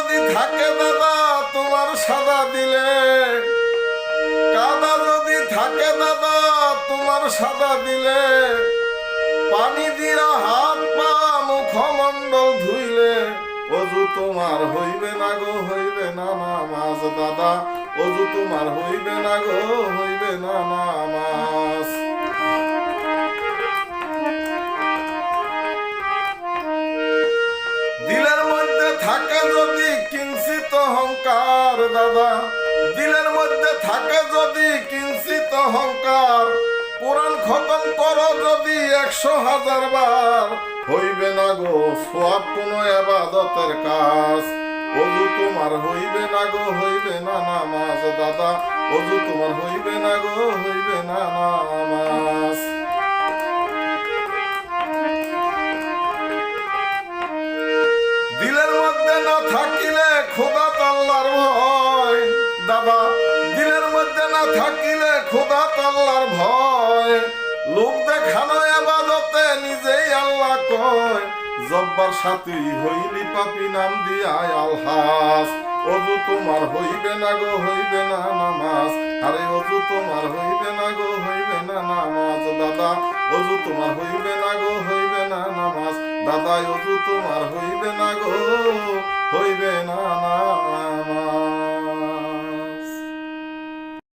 যদি থাকে দাদা তোমার সাদা দিলে, কাদা যদি থাকে দাদা তোমার সাদা দিলে, পানি দিয়া হাত পা মুখমণ্ডল ধুইলে, অজু তোমার হইবে না গো, হইবে না নামাজ দাদা, অজু তোমার হইবে না গো, হইবে না নামাজ। দিলের মধ্যে থাকে যদি কিঞ্চিত অহংকার দাদা, দিলের মধ্যে থাকে যদি কিঞ্চিত অহংকার, কোরআন খতম করো যদি 100,000 বার, হইবে না গো সওয়াব কোন ইবাদতের কাজ, অজু তোমার হইবে না গো, হইবে না নামাজ দাদা, অজু তোমার হইবে না গো, হইবে না নামাজ। দিলের মধ্যে না থাকিলে খোদাত আল্লাহর ভয় দাদা, দিলের মধ্যে না থাকিলে খোদাত আল্লাহর ভয়, লোক দেখানো ইবাদতে নিজেই আল্লাহ কয়, জব্বার সাথী হইলি পাপী নাম দিয়ায় আলহাস, অজু তোমার হইবে না গো, হইবে না নামাজ, আরে অজু তোমার হইবে না গো, হইবে না নামাজ দাদা, অজু তোমার হইবে না গো, হইবে না নামাজ দাদা, অজু তোমার হইবে না গো, হইবে না নামাজ।